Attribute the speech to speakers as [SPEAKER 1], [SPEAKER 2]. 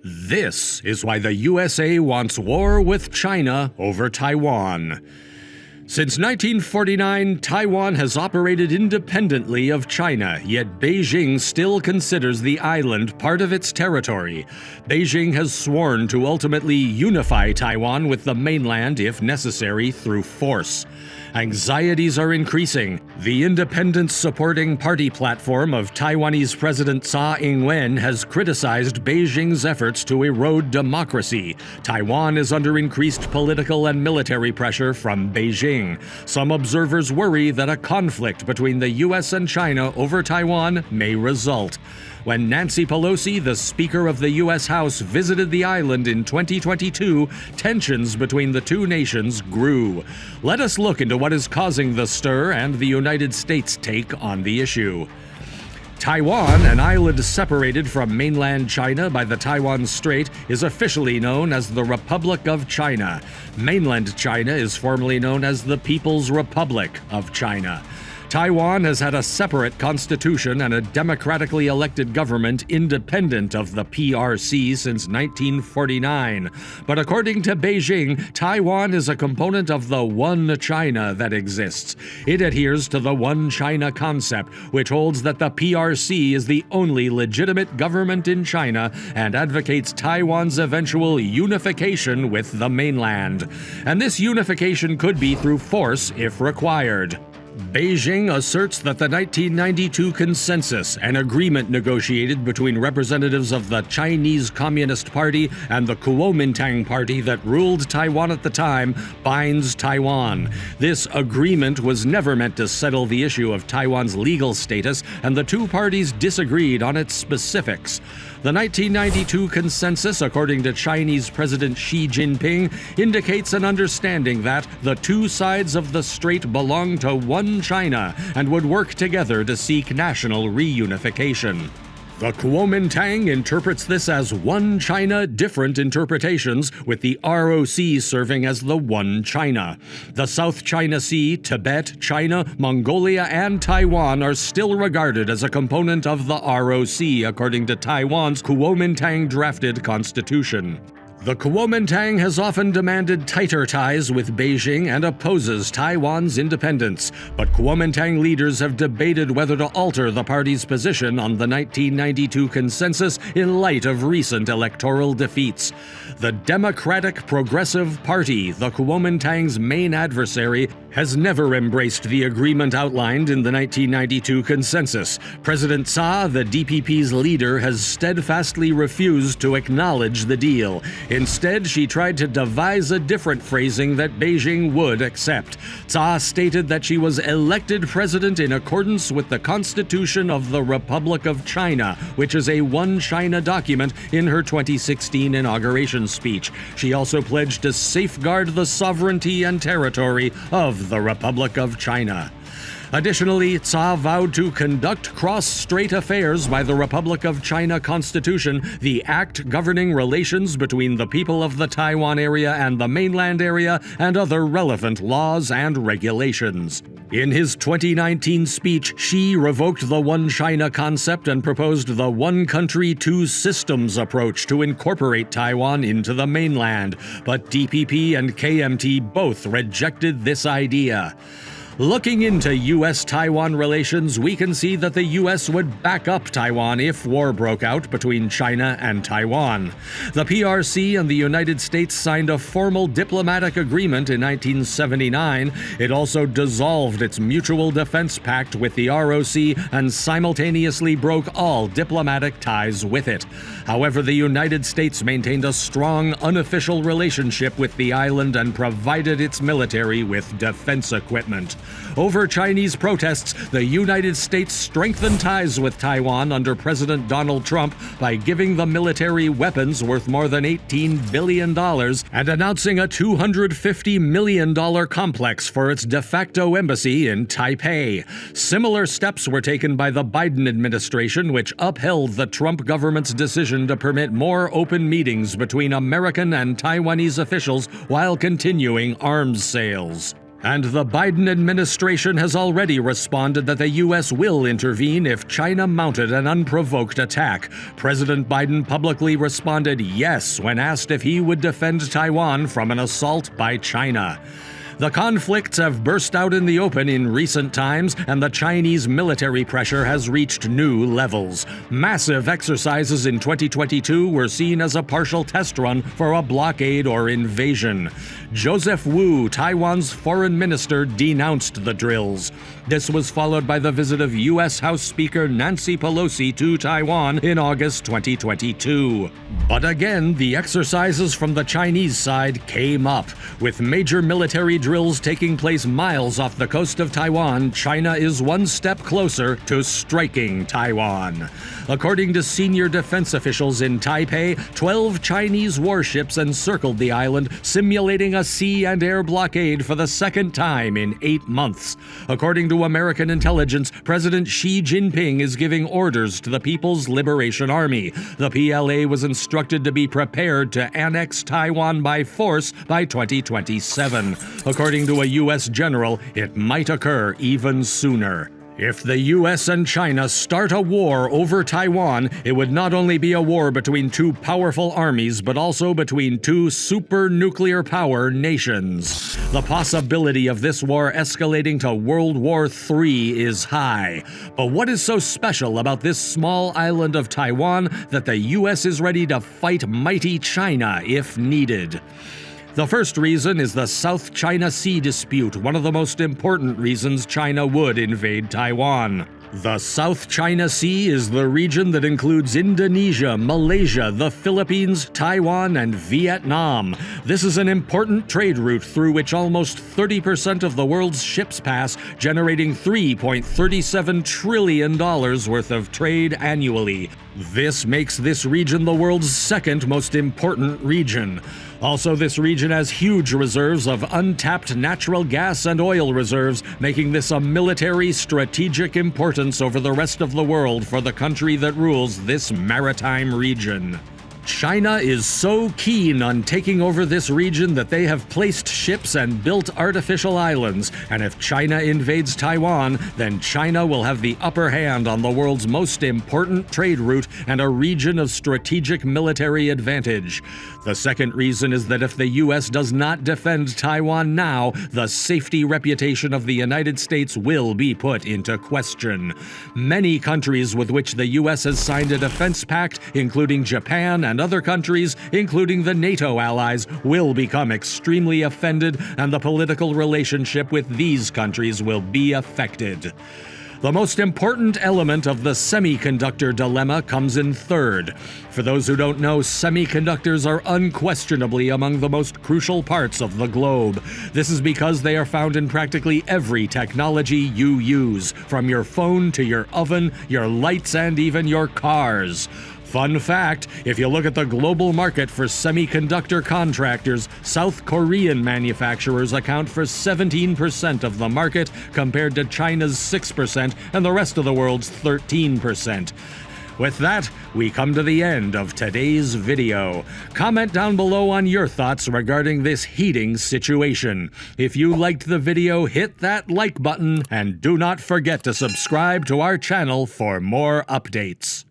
[SPEAKER 1] This is why the USA wants war with China over Taiwan. Since 1949, Taiwan has operated independently of China, yet Beijing still considers the island part of its territory. Beijing has sworn to ultimately unify Taiwan with the mainland if necessary through force. Anxieties are increasing. The independence-supporting party platform of Taiwanese President Tsai Ing-wen has criticized Beijing's efforts to erode democracy. Taiwan is under increased political and military pressure from Beijing. Some observers worry that a conflict between the U.S. and China over Taiwan may result. When Nancy Pelosi, the Speaker of the U.S. House, visited the island in 2022, tensions between the two nations grew. Let us look into what is causing the stir and the United States' take on the issue. Taiwan, an island separated from mainland China by the Taiwan Strait, is officially known as the Republic of China. Mainland China is formerly known as the People's Republic of China. Taiwan has had a separate constitution and a democratically elected government independent of the PRC since 1949. But according to Beijing, Taiwan is a component of the One China that exists. It adheres to the One China concept, which holds that the PRC is the only legitimate government in China and advocates Taiwan's eventual unification with the mainland. And this unification could be through force if required. Beijing asserts that the 1992 consensus, an agreement negotiated between representatives of the Chinese Communist Party and the Kuomintang Party that ruled Taiwan at the time, binds Taiwan. This agreement was never meant to settle the issue of Taiwan's legal status, and the two parties disagreed on its specifics. The 1992 consensus, according to Chinese President Xi Jinping, indicates an understanding that the two sides of the strait belong to one China and would work together to seek national reunification. The Kuomintang interprets this as one China, different interpretations, with the ROC serving as the one China. The South China Sea, Tibet, China, Mongolia, and Taiwan are still regarded as a component of the ROC, according to Taiwan's Kuomintang-drafted constitution. The Kuomintang has often demanded tighter ties with Beijing and opposes Taiwan's independence, but Kuomintang leaders have debated whether to alter the party's position on the 1992 consensus in light of recent electoral defeats. The Democratic Progressive Party, the Kuomintang's main adversary, has never embraced the agreement outlined in the 1992 consensus. President Tsai, the DPP's leader, has steadfastly refused to acknowledge the deal. Instead, she tried to devise a different phrasing that Beijing would accept. Tsai stated that she was elected president in accordance with the Constitution of the Republic of China, which is a One China document, in her 2016 inauguration speech. She also pledged to safeguard the sovereignty and territory of the Republic of China. Additionally, Tsai vowed to conduct cross-strait affairs by the Republic of China Constitution, the act governing relations between the people of the Taiwan area and the mainland area, and other relevant laws and regulations. In his 2019 speech, Xi revoked the One China concept and proposed the One Country, Two Systems approach to incorporate Taiwan into the mainland, but DPP and KMT both rejected this idea. Looking into U.S.-Taiwan relations, we can see that the U.S. would back up Taiwan if war broke out between China and Taiwan. The PRC and the United States signed a formal diplomatic agreement in 1979. It also dissolved its Mutual Defense Pact with the ROC and simultaneously broke all diplomatic ties with it. However, the United States maintained a strong, unofficial relationship with the island and provided its military with defense equipment. Over Chinese protests, the United States strengthened ties with Taiwan under President Donald Trump by giving the military weapons worth more than $18 billion and announcing a $250 million complex for its de facto embassy in Taipei. Similar steps were taken by the Biden administration, which upheld the Trump government's decision to permit more open meetings between American and Taiwanese officials while continuing arms sales. And the Biden administration has already responded that the U.S. will intervene if China mounted an unprovoked attack. President Biden publicly responded yes when asked if he would defend Taiwan from an assault by China. The conflicts have burst out in the open in recent times, and the Chinese military pressure has reached new levels. Massive exercises in 2022 were seen as a partial test run for a blockade or invasion. Joseph Wu, Taiwan's foreign minister, denounced the drills. This was followed by the visit of U.S. House Speaker Nancy Pelosi to Taiwan in August 2022. But again, the exercises from the Chinese side came up. With major military drills taking place miles off the coast of Taiwan, China is one step closer to striking Taiwan. According to senior defense officials in Taipei, 12 Chinese warships encircled the island, simulating a sea and air blockade for the second time in 8 months. According to American intelligence, President Xi Jinping is giving orders to the People's Liberation Army. The PLA was instructed to be prepared to annex Taiwan by force by 2027. According to a U.S. general, it might occur even sooner. If the U.S. and China start a war over Taiwan, it would not only be a war between two powerful armies, but also between two super nuclear power nations. The possibility of this war escalating to World War III is high. But what is so special about this small island of Taiwan that the U.S. is ready to fight mighty China if needed? The first reason is the South China Sea dispute, one of the most important reasons China would invade Taiwan. The South China Sea is the region that includes Indonesia, Malaysia, the Philippines, Taiwan, and Vietnam. This is an important trade route through which almost 30% of the world's ships pass, generating $3.37 trillion worth of trade annually. This makes this region the world's second most important region. Also, this region has huge reserves of untapped natural gas and oil reserves, making this a military strategic importance over the rest of the world for the country that rules this maritime region. China is so keen on taking over this region that they have placed ships and built artificial islands, and if China invades Taiwan, then China will have the upper hand on the world's most important trade route and a region of strategic military advantage. The second reason is that if the U.S. does not defend Taiwan now, the safety reputation of the United States will be put into question. Many countries with which the U.S. has signed a defense pact, including Japan and other countries, including the NATO allies, will become extremely offended, and the political relationship with these countries will be affected. The most important element of the semiconductor dilemma comes in third. For those who don't know, semiconductors are unquestionably among the most crucial parts of the globe. This is because they are found in practically every technology you use, from your phone to your oven, your lights, and even your cars. Fun fact, if you look at the global market for semiconductor contractors, South Korean manufacturers account for 17% of the market compared to China's 6% and the rest of the world's 13%. With that, we come to the end of today's video. Comment down below on your thoughts regarding this heating situation. If you liked the video, hit that like button and do not forget to subscribe to our channel for more updates.